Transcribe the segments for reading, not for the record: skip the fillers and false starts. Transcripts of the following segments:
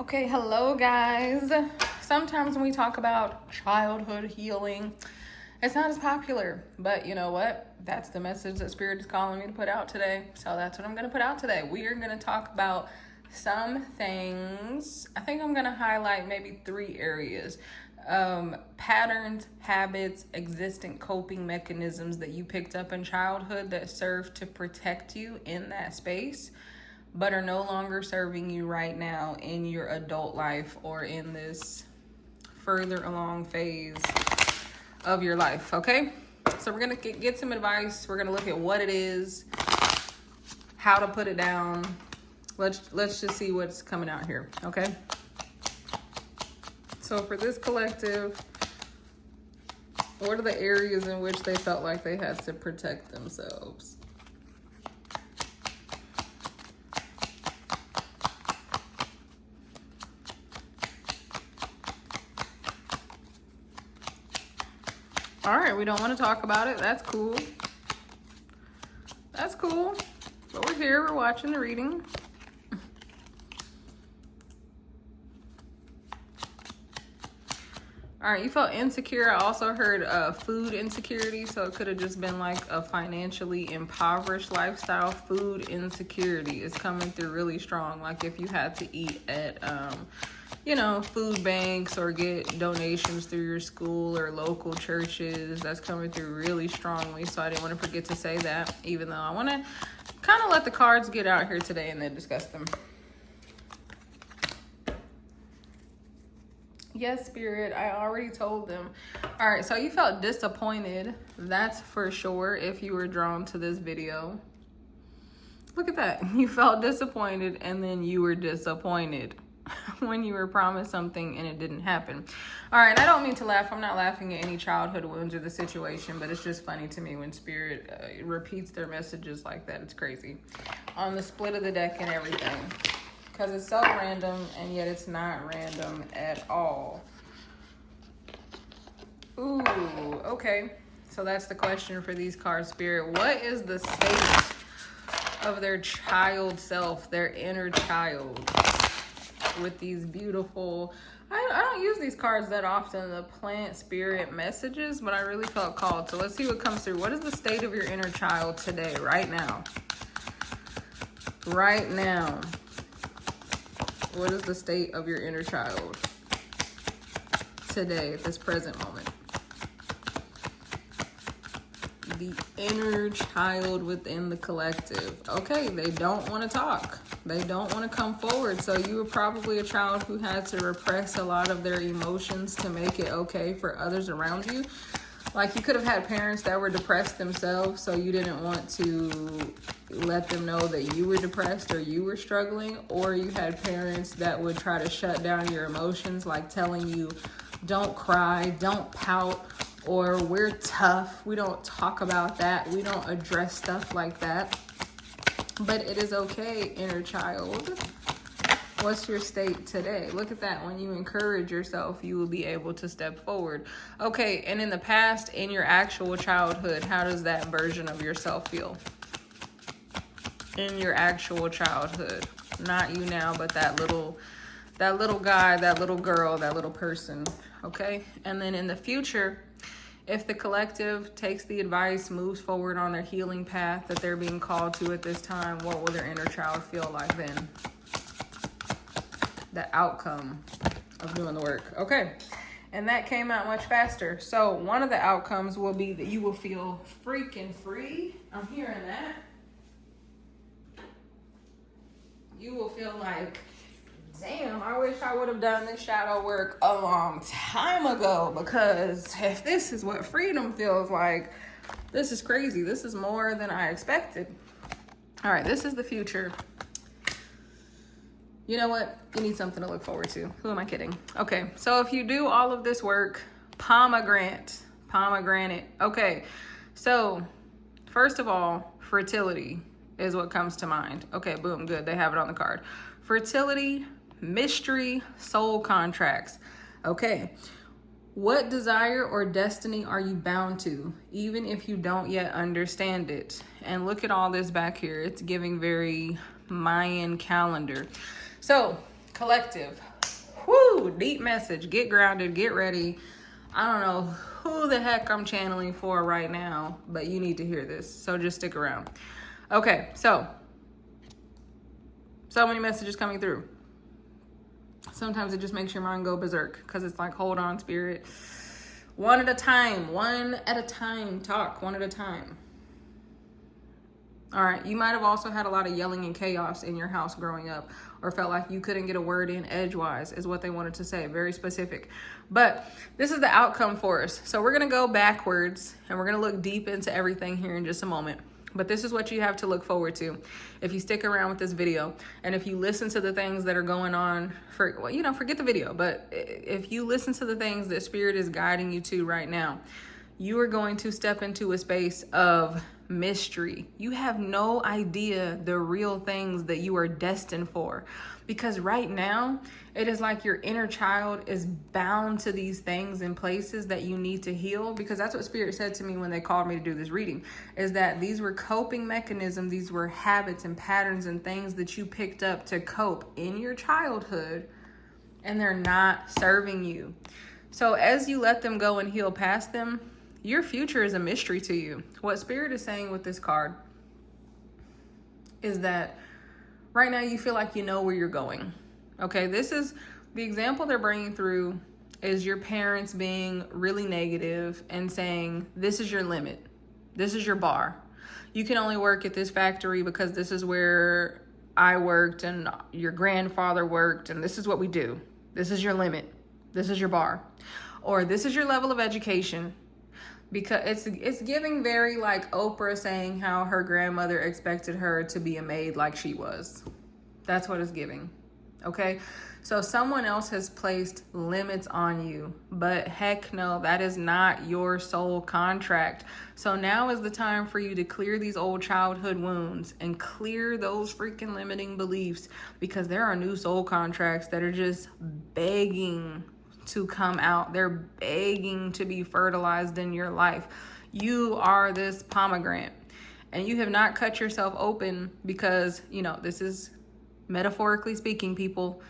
Okay, hello guys. Sometimes when we talk about childhood healing, it's not as popular, but you know what? That's the message that Spirit is calling me to put out today. So that's what I'm going to put out today. We are going to talk about some things. I think I'm going to highlight maybe 3 areas. Patterns, habits, existing coping mechanisms that you picked up in childhood that serve to protect you in that space, but are no longer serving you right now in your adult life or in this further along phase of your life, okay? So we're gonna get some advice. We're gonna look at what it is, how to put it down. Let's just see what's coming out here, okay? So for this collective, what are the areas in which they felt like they had to protect themselves? All right, we don't want to talk about it. That's cool. That's cool. But we're here, we're watching the reading. All right, you felt insecure. I also heard food insecurity, so it could have just been like a financially impoverished lifestyle. Food insecurity is coming through really strong. Like if you had to eat at, food banks or get donations through your school or local churches, that's coming through really strongly. So I didn't want to forget to say that, even though I want to kind of let the cards get out here today and then discuss them. Yes, Spirit, I already told them. All right, so you felt disappointed. That's for sure if you were drawn to this video. Look at that. You felt disappointed and then you were disappointed when you were promised something and it didn't happen. All right, I don't mean to laugh. I'm not laughing at any childhood wounds or the situation, but it's just funny to me when Spirit repeats their messages like that. It's crazy. On the split of the deck and everything. Because it's so random, and yet it's not random at all. Ooh, okay. So that's the question for these cards, Spirit. What is the state of their child self, their inner child, with these beautiful... I don't use these cards that often, the plant spirit messages, but I really felt called. So let's see what comes through. What is the state of your inner child today, right now? Right now. What is the state of your inner child today, at this present moment? The inner child within the collective. Okay, they don't want to talk. They don't want to come forward. So you were probably a child who had to repress a lot of their emotions to make it okay for others around you. Like you could have had parents that were depressed themselves, so you didn't want to let them know that you were depressed or you were struggling, or you had parents that would try to shut down your emotions, like telling you, don't cry, don't pout, or we're tough. We don't talk about that. We don't address stuff like that. But it is okay, inner child. What's your state today? Look at that. When you encourage yourself, you will be able to step forward. Okay, and in the past, in your actual childhood, how does that version of yourself feel? In your actual childhood. Not you now, but that little guy, that little girl, that little person. Okay? And then in the future, if the collective takes the advice, moves forward on their healing path that they're being called to at this time, what will their inner child feel like then? The outcome of doing the work. Okay. And that came out much faster. So one of the outcomes will be that you will feel freaking free. I'm hearing that. You will feel like, damn, I wish I would have done this shadow work a long time ago, because if this is what freedom feels like, this is crazy. This is more than I expected. All right, this is the future. You know what? You need something to look forward to. Who am I kidding? Okay, so if you do all of this work, pomegranate. Okay, so first of all, fertility is what comes to mind. Okay, boom, good. They have it on the card. Fertility, mystery, soul contracts. Okay, what desire or destiny are you bound to, even if you don't yet understand it? And look at all this back here. It's giving very Mayan calendar. So, collective, Whoo, deep message. Get grounded, get ready. I don't know who the heck I'm channeling for right now, but you need to hear this. So just stick around. Okay, so many messages coming through. Sometimes it just makes your mind go berserk because it's like, hold on, spirit. One at a time, talk one at a time. All right, you might have also had a lot of yelling and chaos in your house growing up, or felt like you couldn't get a word in edgewise, is what they wanted to say. Very specific. But this is the outcome for us. So we're going to go backwards, and we're going to look deep into everything here in just a moment. But this is what you have to look forward to if you stick around with this video. And if you listen to the things that are going on, forget the video. But if you listen to the things that Spirit is guiding you to right now, you are going to step into a space of mystery. You have no idea the real things that you are destined for, because right now it is like your inner child is bound to these things and places that you need to heal, because that's what Spirit said to me when they called me to do this reading, is that these were coping mechanisms, these were habits and patterns and things that you picked up to cope in your childhood, and they're not serving you. So as you let them go and heal past them, your future is a mystery to you. What Spirit is saying with this card is that right now you feel like you know where you're going. Okay, this is the example they're bringing through, is your parents being really negative and saying, this is your limit. This is your bar. You can only work at this factory because this is where I worked and your grandfather worked, and this is what we do. This is your limit. This is your bar. Or this is your level of education. Because it's giving very like Oprah saying how her grandmother expected her to be a maid like she was. That's what it's giving. Okay? So someone else has placed limits on you, but heck no, that is not your soul contract. So now is the time for you to clear these old childhood wounds and clear those freaking limiting beliefs, because there are new soul contracts that are just begging to come out. They're begging to be fertilized in your life. You are this pomegranate, and you have not cut yourself open because, this is metaphorically speaking, people,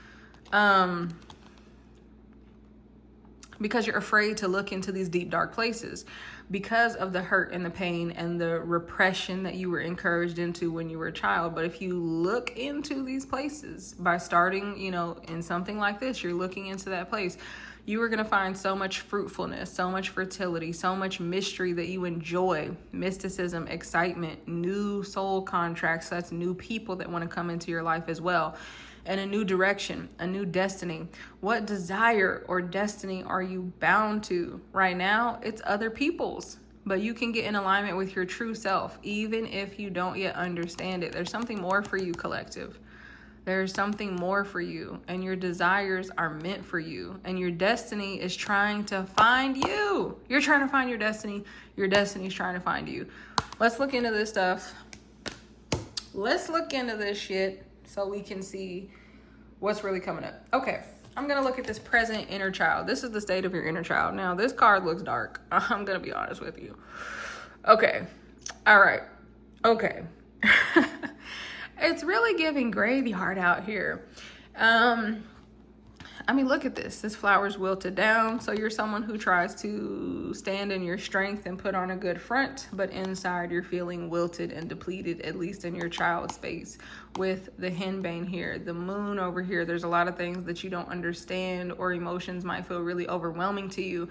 because you're afraid to look into these deep, dark places because of the hurt and the pain and the repression that you were encouraged into when you were a child. But if you look into these places by starting, in something like this, you're looking into that place, you are going to find so much fruitfulness, so much fertility, so much mystery that you enjoy, mysticism, excitement, new soul contracts. That's new people that want to come into your life as well. And a new direction, a new destiny. What desire or destiny are you bound to? Right now, it's other people's. But you can get in alignment with your true self, even if you don't yet understand it. There's something more for you, collective. There's something more for you, and your desires are meant for you, and your destiny is trying to find you. You're trying to find your destiny. Your destiny is trying to find you. Let's look into this stuff. Let's look into this shit so we can see what's really coming up. Okay, I'm going to look at this present inner child. This is the state of your inner child. Now, this card looks dark. I'm going to be honest with you. Okay. All right. Okay. It's really giving graveyard out here. Look at this. This flower's wilted down. So you're someone who tries to stand in your strength and put on a good front, but inside you're feeling wilted and depleted, at least in your child space. With the henbane here, the moon over here, there's a lot of things that you don't understand, or emotions might feel really overwhelming to you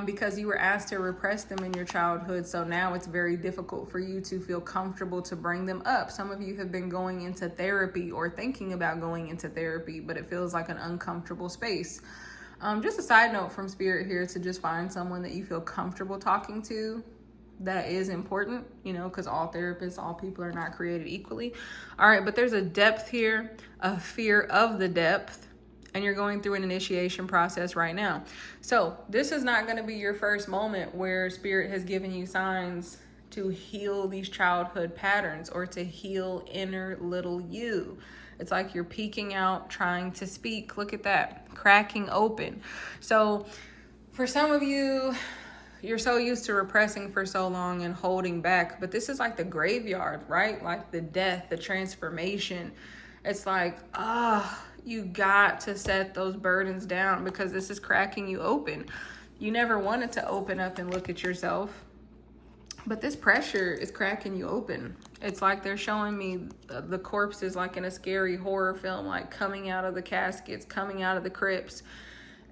because you were asked to repress them in your childhood. So now it's very difficult for you to feel comfortable to bring them up. Some of you have been going into therapy or thinking about going into therapy, but it feels like an uncomfortable space. Just a side note from Spirit here to just find someone that you feel comfortable talking to. That is important, because all therapists, all people are not created equally. All right, but there's a depth here, a fear of the depth, and you're going through an initiation process right now. So this is not going to be your first moment where Spirit has given you signs to heal these childhood patterns or to heal inner little you. It's like you're peeking out, trying to speak. Look at that, cracking open. So for some of you, you're so used to repressing for so long and holding back, but this is like the graveyard, right? Like the death, the transformation. It's like, You got to set those burdens down because this is cracking you open. You never wanted to open up and look at yourself, but this pressure is cracking you open. It's like they're showing me the corpses like in a scary horror film, like coming out of the caskets, coming out of the crypts.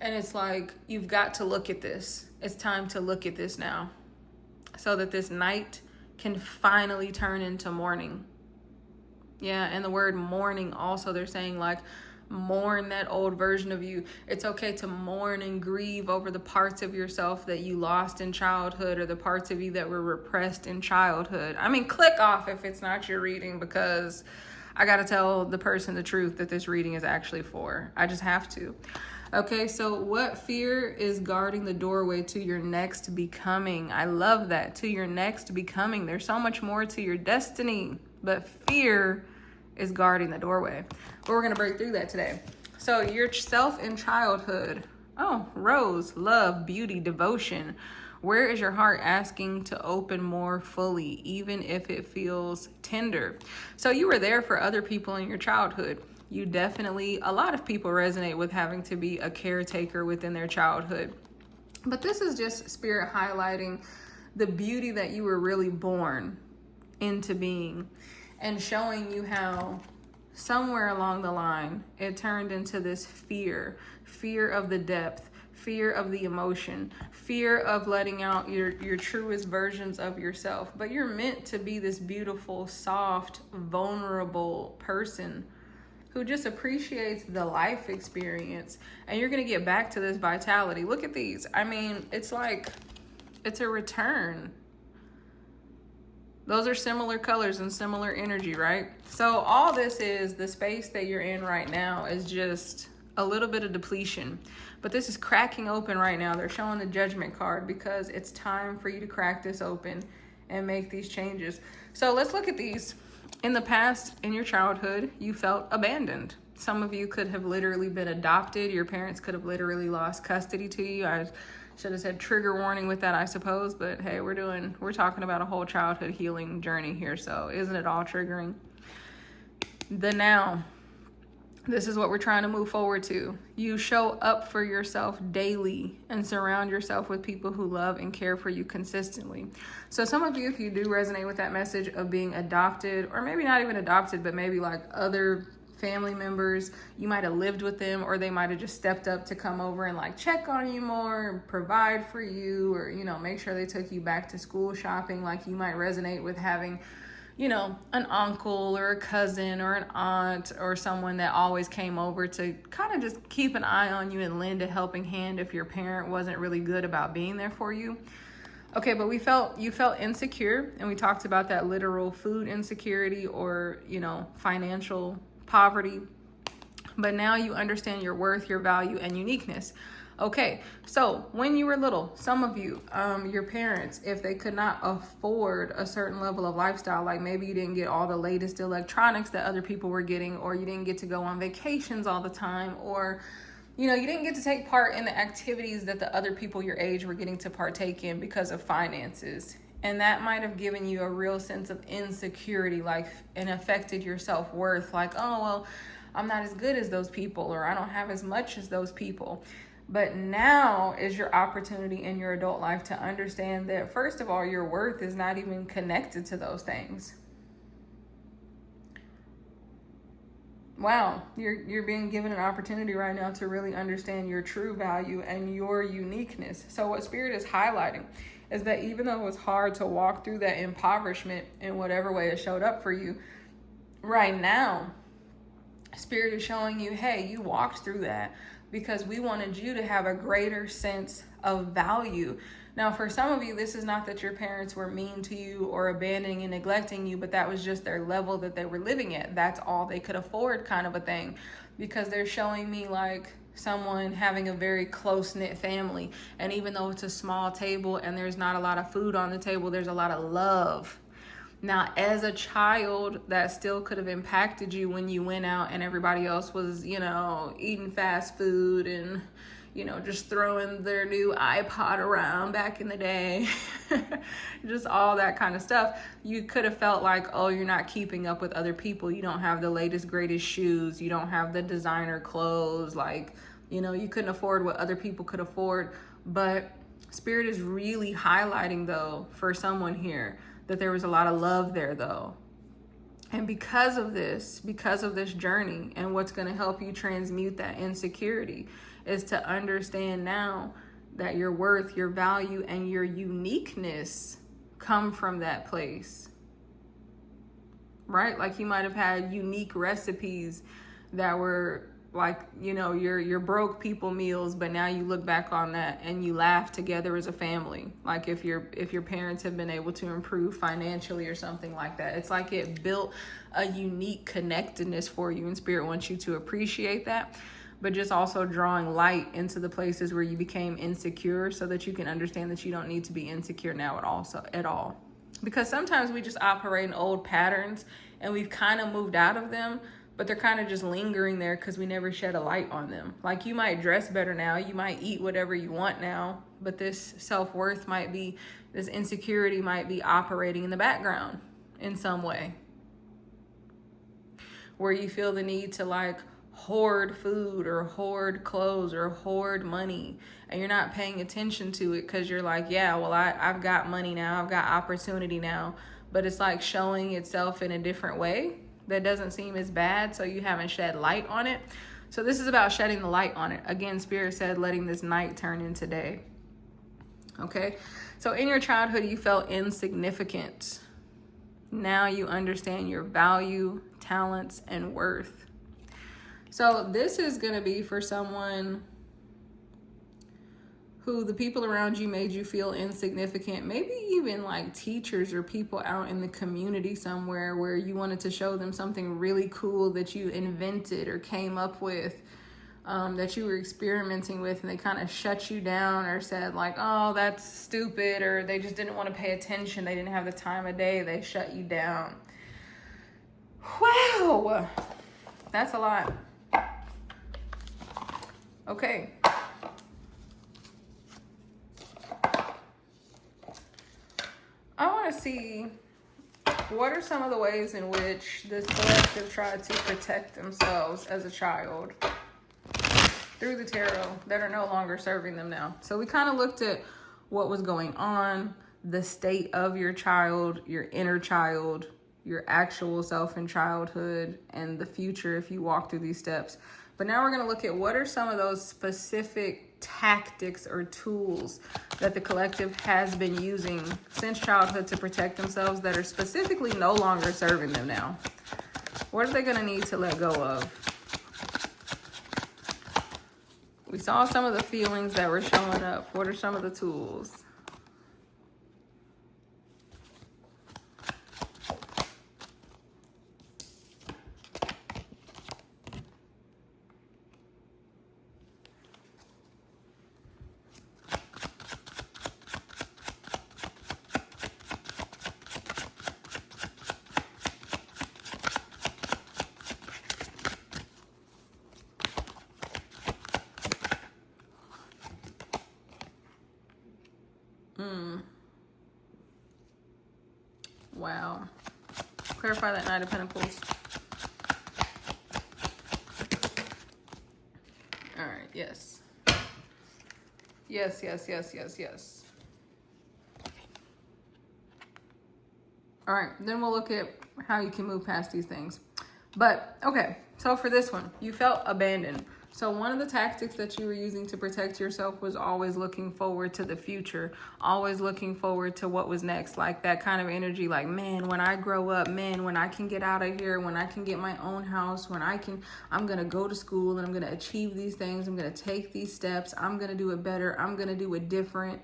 And it's like, you've got to look at this. It's time to look at this now so that this night can finally turn into morning. Yeah, and the word mourning also, they're saying like, mourn that old version of you. It's okay to mourn and grieve over the parts of yourself that you lost in childhood or the parts of you that were repressed in childhood. I mean, click off if it's not your reading, because I got to tell the person the truth that this reading is actually for. I just have to. Okay, so what fear is guarding the doorway to your next becoming? I love that. To your next becoming. There's so much more to your destiny, but fear is guarding the doorway. But we're going to break through that today. So yourself in childhood. Oh, rose, love, beauty, devotion. Where is your heart asking to open more fully, even if it feels tender? So you were there for other people in your childhood. You definitely, a lot of people resonate with having to be a caretaker within their childhood. But this is just Spirit highlighting the beauty that you were really born into being and showing you how somewhere along the line it turned into this fear of the depth, fear of the emotion, fear of letting out your truest versions of yourself. But you're meant to be this beautiful, soft, vulnerable person who just appreciates the life experience. And you're going to get back to this vitality. Look at these. I mean, it's like, it's a return. Those are similar colors and similar energy, right? So all this is, the space that you're in right now is just a little bit of depletion. But this is cracking open right now. They're showing the Judgment card because it's time for you to crack this open and make these changes. So let's look at these. In the past, in your childhood, you felt abandoned. Some of you could have literally been adopted. Your parents could have literally lost custody to you. I should have said trigger warning with that, I suppose. But hey, we're talking about a whole childhood healing journey here. So isn't it all triggering? The now. This is what we're trying to move forward to. You show up for yourself daily and surround yourself with people who love and care for you consistently. So some of you, if you do resonate with that message of being adopted, or maybe not even adopted, but maybe like other family members, you might have lived with them, or they might have just stepped up to come over and like check on you more, provide for you, or, you know, make sure they took you back to school shopping. Like you might resonate with having, you know, an uncle or a cousin or an aunt or someone that always came over to kind of just keep an eye on you and lend a helping hand if your parent wasn't really good about being there for you. Okay, but you felt insecure, and we talked about that literal food insecurity or, you know, financial poverty. But now you understand your worth, your value, and uniqueness. Okay, so when you were little, some of you, your parents, if they could not afford a certain level of lifestyle, like maybe you didn't get all the latest electronics that other people were getting, or you didn't get to go on vacations all the time, or, you know, you didn't get to take part in the activities that the other people your age were getting to partake in because of finances. And that might have given you a real sense of insecurity, like, and affected your self-worth, like, oh, well, I'm not as good as those people, or I don't have as much as those people. But now is your opportunity in your adult life to understand that, first of all, your worth is not even connected to those things. Wow, you're being given an opportunity right now to really understand your true value and your uniqueness. So what Spirit is highlighting is that even though it was hard to walk through that impoverishment in whatever way it showed up for you, right now, Spirit is showing you, hey, you walked through that because we wanted you to have a greater sense of value. Now, for some of you, this is not that your parents were mean to you or abandoning and neglecting you, but that was just their level that they were living at. That's all they could afford, kind of a thing, because they're showing me like someone having a very close-knit family. And even though it's a small table and there's not a lot of food on the table, there's a lot of love. Now, as a child, that still could have impacted you when you went out and everybody else was, you know, eating fast food and, you know, just throwing their new iPod around back in the day, just all that kind of stuff. You could have felt like, oh, you're not keeping up with other people. You don't have the latest, greatest shoes. You don't have the designer clothes. Like, you know, you couldn't afford what other people could afford. But Spirit is really highlighting, though, for someone here, that there was a lot of love there, though. And because of this journey, and what's going to help you transmute that insecurity is to understand now that your worth, your value, and your uniqueness come from that place, right? Like you might have had unique recipes that were like, you know, your broke people meals, but now you look back on that and you laugh together as a family. Like if your parents have been able to improve financially or something like that, it's like it built a unique connectedness for you, and Spirit wants you to appreciate that, but just also drawing light into the places where you became insecure so that you can understand that you don't need to be insecure now at all. Because sometimes we just operate in old patterns and we've kind of moved out of them, but they're kind of just lingering there because we never shed a light on them. Like you might dress better now, you might eat whatever you want now, but this self-worth might be, this insecurity might be operating in the background in some way, where you feel the need to like hoard food or hoard clothes or hoard money, and you're not paying attention to it because you're like, yeah, well, I've got money now, I've got opportunity now, but it's like showing itself in a different way that doesn't seem as bad, so you haven't shed light on it. So this is about shedding the light on it. Again, Spirit said letting this night turn into day. Okay, so in your childhood you felt insignificant. Now you understand your value, talents, and worth. So this is going to be for someone who the people around you made you feel insignificant. Maybe even like teachers or people out in the community somewhere where you wanted to show them something really cool that you invented or came up with, that you were experimenting with, and they kind of shut you down or said like, oh, that's stupid, or they just didn't want to pay attention. They didn't have the time of day. They shut you down. Wow. That's a lot. Okay. I want to see what are some of the ways in which this collective tried to protect themselves as a child through the tarot that are no longer serving them now. So we kind of looked at what was going on, the state of your child, your inner child, your actual self in childhood, and the future if you walk through these steps. But now we're going to look at what are some of those specific tactics or tools that the collective has been using since childhood to protect themselves that are specifically no longer serving them now. What are they going to need to let go of? We saw some of the feelings that were showing up. What are some of the tools? Wow. Clarify that Knight of Pentacles. All right, yes. Yes. All right, then we'll look at how you can move past these things. But, okay, so for this one, you felt abandoned. So one of the tactics that you were using to protect yourself was always looking forward to the future, always looking forward to what was next, like that kind of energy, like, man, when I grow up, man, when I can get out of here, when I can get my own house, when I'm going to go to school and I'm going to achieve these things, I'm going to take these steps, I'm going to do it better, I'm going to do it different.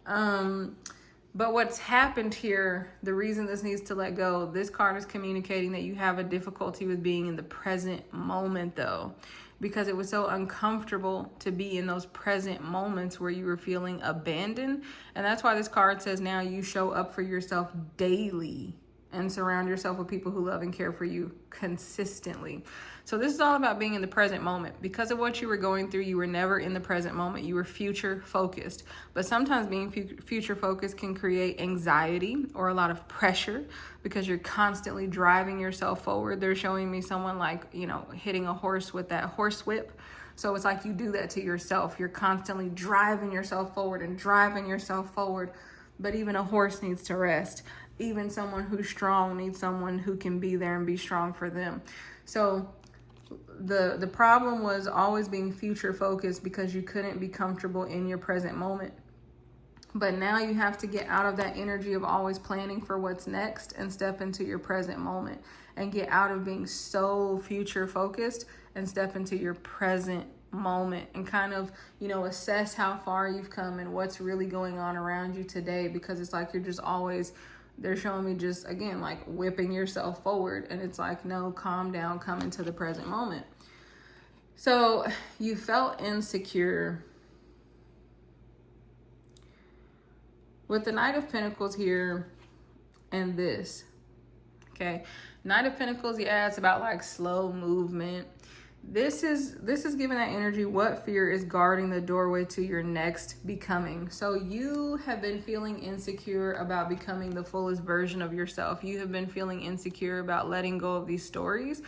But what's happened here, the reason this needs to let go, this card is communicating that you have a difficulty with being in the present moment, though, because it was so uncomfortable to be in those present moments where you were feeling abandoned. And that's why this card says now you show up for yourself daily and surround yourself with people who love and care for you consistently. So this is all about being in the present moment. Because of what you were going through, you were never in the present moment. You were future focused. But sometimes being future focused can create anxiety or a lot of pressure because you're constantly driving yourself forward. They're showing me someone like, hitting a horse with that horse whip. So it's like you do that to yourself. You're constantly driving yourself forward and driving yourself forward. But even a horse needs to rest. Even someone who's strong needs someone who can be there and be strong for them. So the problem was always being future focused because you couldn't be comfortable in your present moment. But now you have to get out of that energy of always planning for what's next and step into your present moment and get out of being so future focused and step into your present moment and kind of, assess how far you've come and what's really going on around you today, because it's like you're just always, they're showing me just, again, like whipping yourself forward. And it's like, no, calm down, come into the present moment. So you felt insecure. With the Knight of Pentacles here and this, okay? Knight of Pentacles, yeah, it's about like slow movement. This is giving that energy. What fear is guarding the doorway to your next becoming? So you have been feeling insecure about becoming the fullest version of yourself. You have been feeling insecure about letting go of these stories.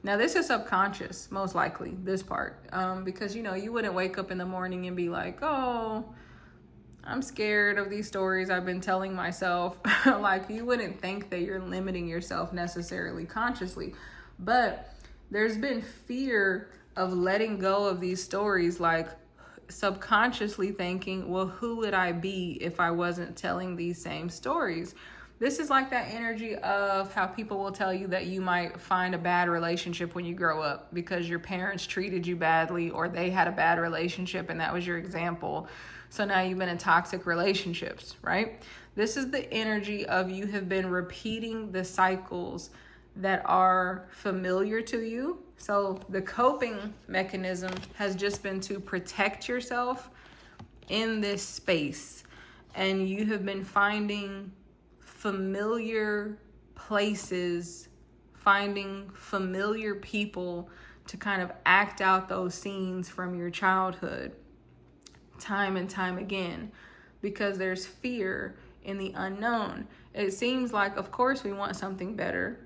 Now, this is subconscious, most likely, this part, because, you wouldn't wake up in the morning and be like, oh, I'm scared of these stories I've been telling myself. Like, you wouldn't think that you're limiting yourself necessarily consciously, but there's been fear of letting go of these stories, like subconsciously thinking, well, who would I be if I wasn't telling these same stories? This is like that energy of how people will tell you that you might find a bad relationship when you grow up because your parents treated you badly or they had a bad relationship and that was your example. So now you've been in toxic relationships, right? This is the energy of you have been repeating the cycles that are familiar to you. So the coping mechanism has just been to protect yourself in this space. And you have been finding familiar places, finding familiar people to kind of act out those scenes from your childhood time and time again, because there's fear in the unknown. It seems like, of course, we want something better,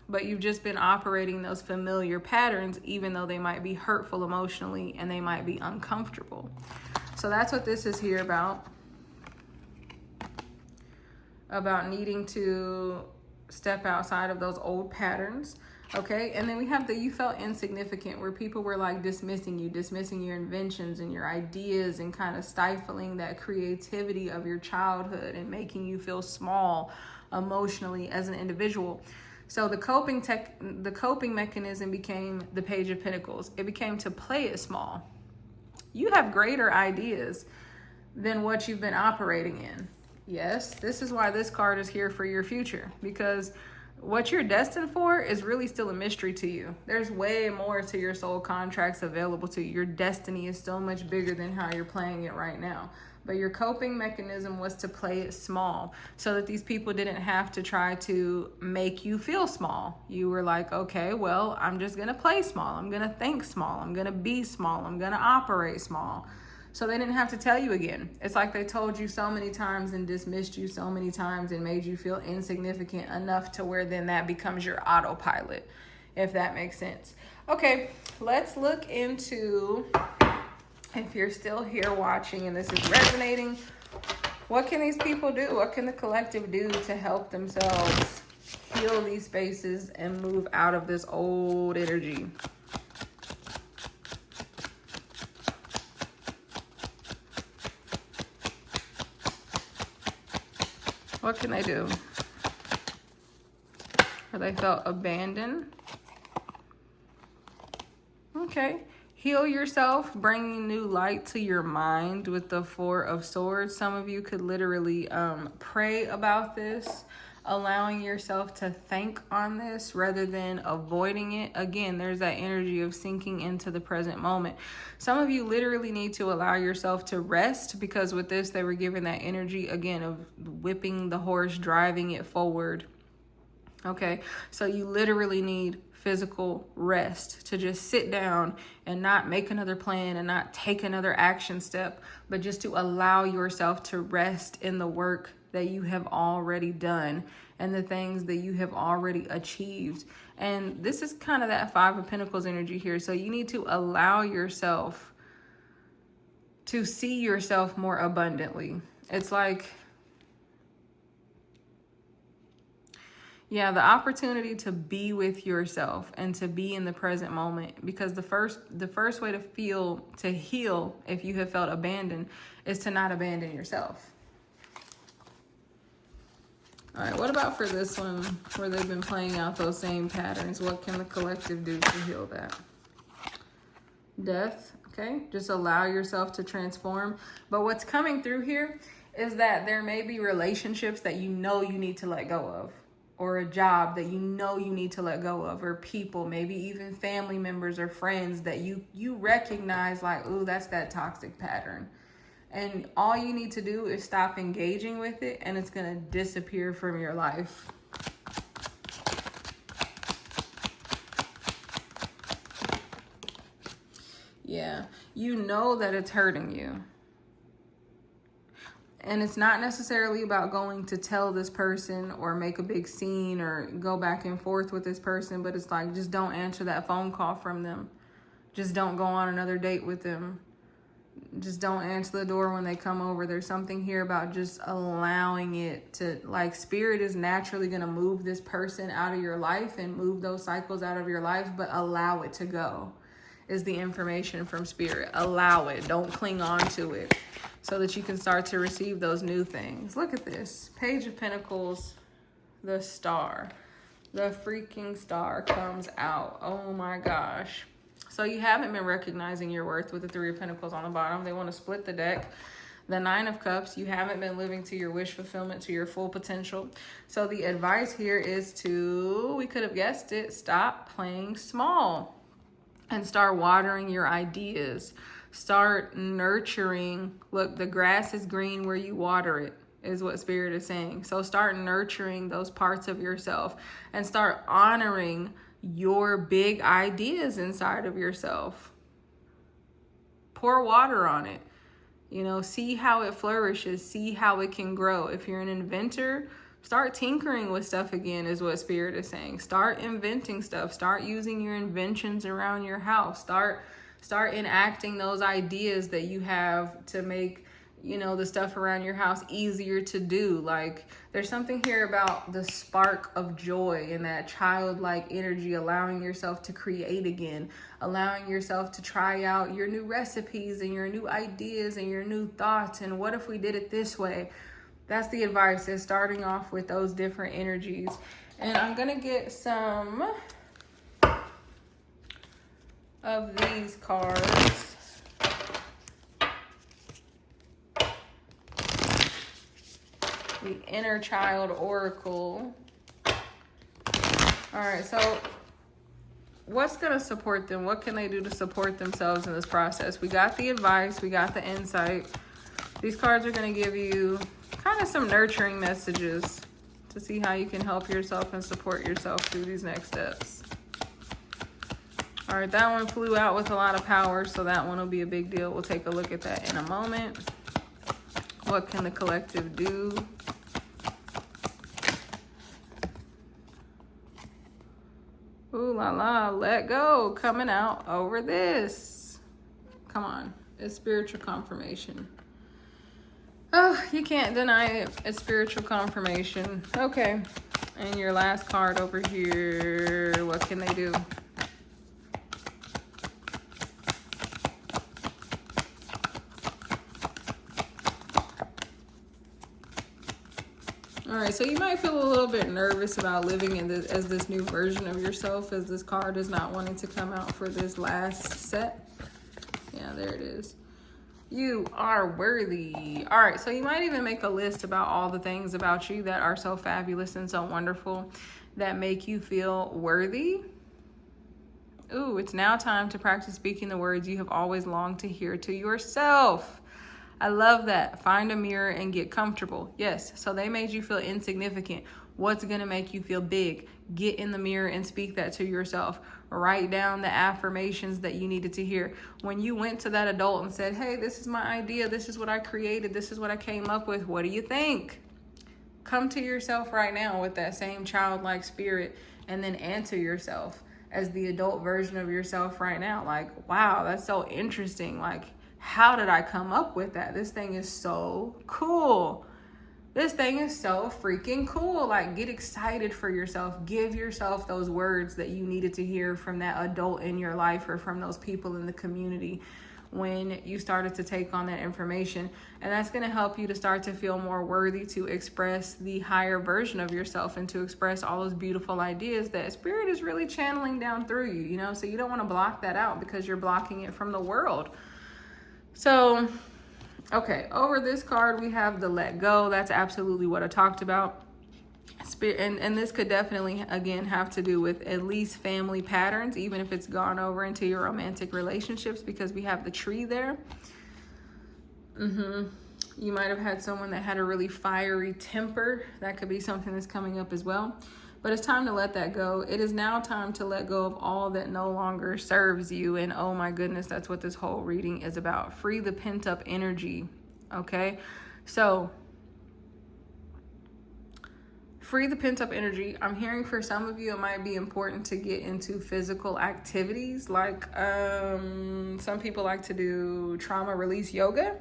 but you've just been operating those familiar patterns, even though they might be hurtful emotionally and they might be uncomfortable. So that's what this is here about needing to step outside of those old patterns. Okay, and then we have you felt insignificant, where people were like dismissing your inventions and your ideas and kind of stifling that creativity of your childhood and making you feel small emotionally as an individual. So the coping mechanism became the Page of Pentacles. It became to play it small. You have greater ideas than what you've been operating in. Yes, this is why this card is here for your future, because what you're destined for is really still a mystery to you. There's way more to your soul contracts available to you. Your destiny is so much bigger than how you're playing it right now. But your coping mechanism was to play it small so that these people didn't have to try to make you feel small. You were like, okay, well, I'm just going to play small. I'm going to think small. I'm going to be small. I'm going to operate small. So they didn't have to tell you again. It's like they told you so many times and dismissed you so many times and made you feel insignificant enough to where then that becomes your autopilot, if that makes sense. Okay, let's look into, if you're still here watching and this is resonating, what can these people do? What can the collective do to help themselves heal these spaces and move out of this old energy? What can they do? Or they felt abandoned. Okay. Heal yourself, bringing new light to your mind with the Four of Swords. Some of you could literally pray about this, allowing yourself to think on this rather than avoiding it. Again, there's that energy of sinking into the present moment. Some of you literally need to allow yourself to rest, because with this, they were given that energy, again, of whipping the horse, driving it forward. Okay, so you literally need physical rest to just sit down and not make another plan and not take another action step, but just to allow yourself to rest in the work that you have already done and the things that you have already achieved. And this is kind of that Five of Pentacles energy here. So you need to allow yourself to see yourself more abundantly. It's like, yeah, the opportunity to be with yourself and to be in the present moment, because the first way to heal if you have felt abandoned is to not abandon yourself. All right, what about for this one where they've been playing out those same patterns? What can the collective do to heal that? Death, okay? Just allow yourself to transform. But what's coming through here is that there may be relationships that you know you need to let go of, or a job that you know you need to let go of, or people, maybe even family members or friends that you recognize like, ooh, that's that toxic pattern. And all you need to do is stop engaging with it, and it's going to disappear from your life. Yeah, you know that it's hurting you. And it's not necessarily about going to tell this person or make a big scene or go back and forth with this person, but it's like, just don't answer that phone call from them. Just don't go on another date with them. Just don't answer the door when they come over. There's something here about just allowing it to, like, spirit is naturally going to move this person out of your life and move those cycles out of your life, but allow it to go is the information from spirit. Allow it. Don't cling on to it so that you can start to receive those new things. Look at this. Page of Pentacles, the star. The freaking star comes out. Oh my gosh. So you haven't been recognizing your worth with the Three of Pentacles on the bottom. They want to split the deck. The Nine of Cups, you haven't been living to your wish fulfillment, to your full potential. So the advice here is to, we could have guessed it, stop playing small and start watering your ideas. Start nurturing. Look, the grass is green where you water it, is what Spirit is saying. So start nurturing those parts of yourself and start honoring your big ideas inside of yourself. Pour water on it. You know, see how it flourishes, see how it can grow. If you're an inventor, start tinkering with stuff again, is what Spirit is saying. Start inventing stuff. Start using your inventions around your house. Start enacting those ideas that you have to make, you know, the stuff around your house easier to do. Like, there's something here about the spark of joy and that childlike energy, allowing yourself to create again, allowing yourself to try out your new recipes and your new ideas and your new thoughts. And what if we did it this way? That's the advice, is starting off with those different energies. And I'm going to get some of these cards. The Inner Child Oracle. All right, so what's going to support them? What can they do to support themselves in this process? We got the advice. We got the insight. These cards are going to give you kind of some nurturing messages to see how you can help yourself and support yourself through these next steps. All right, that one flew out with a lot of power, so that one will be a big deal. We'll take a look at that in a moment. What can the collective do? Ooh la la, let go, coming out over this. Come on, it's spiritual confirmation. Oh, you can't deny it. It's spiritual confirmation. Okay, and your last card over here, what can they do? All right, so you might feel a little bit nervous about living in this as this new version of yourself, as this card is not wanting to come out for this last set. Yeah, there it is. You are worthy. All right, so you might even make a list about all the things about you that are so fabulous and so wonderful that make you feel worthy. Ooh, it's now time to practice speaking the words you have always longed to hear to yourself. I love that. Find a mirror and get comfortable. Yes, so they made you feel insignificant. What's going to make you feel big? Get in the mirror and speak that to yourself. Write down the affirmations that you needed to hear. When you went to that adult and said, hey, this is my idea. This is what I created. This is what I came up with. What do you think? Come to yourself right now with that same childlike spirit and then answer yourself as the adult version of yourself right now. Like, wow, that's so interesting. Like, how did I come up with that? This thing is so cool. This thing is so freaking cool. Like, get excited for yourself. Give yourself those words that you needed to hear from that adult in your life or from those people in the community when you started to take on that information. And that's going to help you to start to feel more worthy to express the higher version of yourself and to express all those beautiful ideas that spirit is really channeling down through you, you know? So you don't want to block that out because you're blocking it from the world. So, okay, over this card, we have the let go. That's absolutely what I talked about. And this could definitely, again, have to do with at least family patterns, even if it's gone over into your romantic relationships, because we have the tree there. You might have had someone that had a really fiery temper. That could be something that's coming up as well. But it's time to let that go. It is now time to let go of all that no longer serves you. And oh my goodness, that's what this whole reading is about. Free the pent up energy. Okay? So, free the pent up energy. I'm hearing for some of you, it might be important to get into physical activities. Like some people like to do trauma release yoga.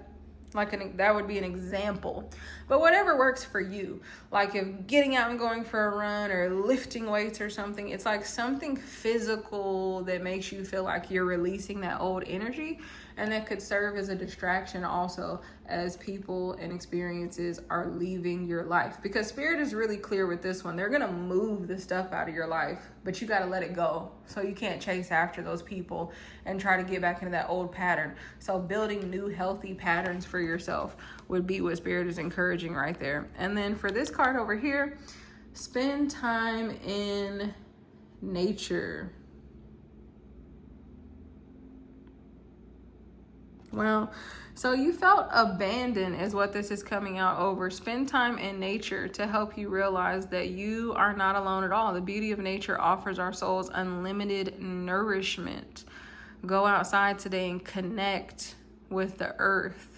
That would be an example. But whatever works for you. Like if getting out and going for a run or lifting weights or something, it's like something physical that makes you feel like you're releasing that old energy. And that could serve as a distraction also as people and experiences are leaving your life. Because spirit is really clear with this one. They're going to move the stuff out of your life, but you got to let it go. So you can't chase after those people and try to get back into that old pattern. So building new healthy patterns for yourself would be what spirit is encouraging right there. And then for this card over here, spend time in nature. Well, so you felt abandoned is what this is coming out over. Spend time in nature to help you realize that you are not alone at all. The beauty of nature offers our souls unlimited nourishment. Go outside today and connect with the earth.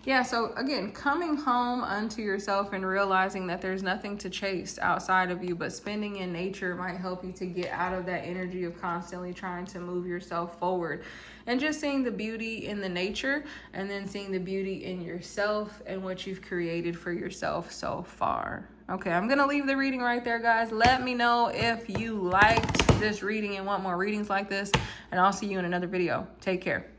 Yeah, so again, coming home unto yourself and realizing that there's nothing to chase outside of you, but spending in nature might help you to get out of that energy of constantly trying to move yourself forward. And just seeing the beauty in the nature and then seeing the beauty in yourself and what you've created for yourself so far. Okay, I'm going to leave the reading right there, guys. Let me know if you liked this reading and want more readings like this, and I'll see you in another video. Take care.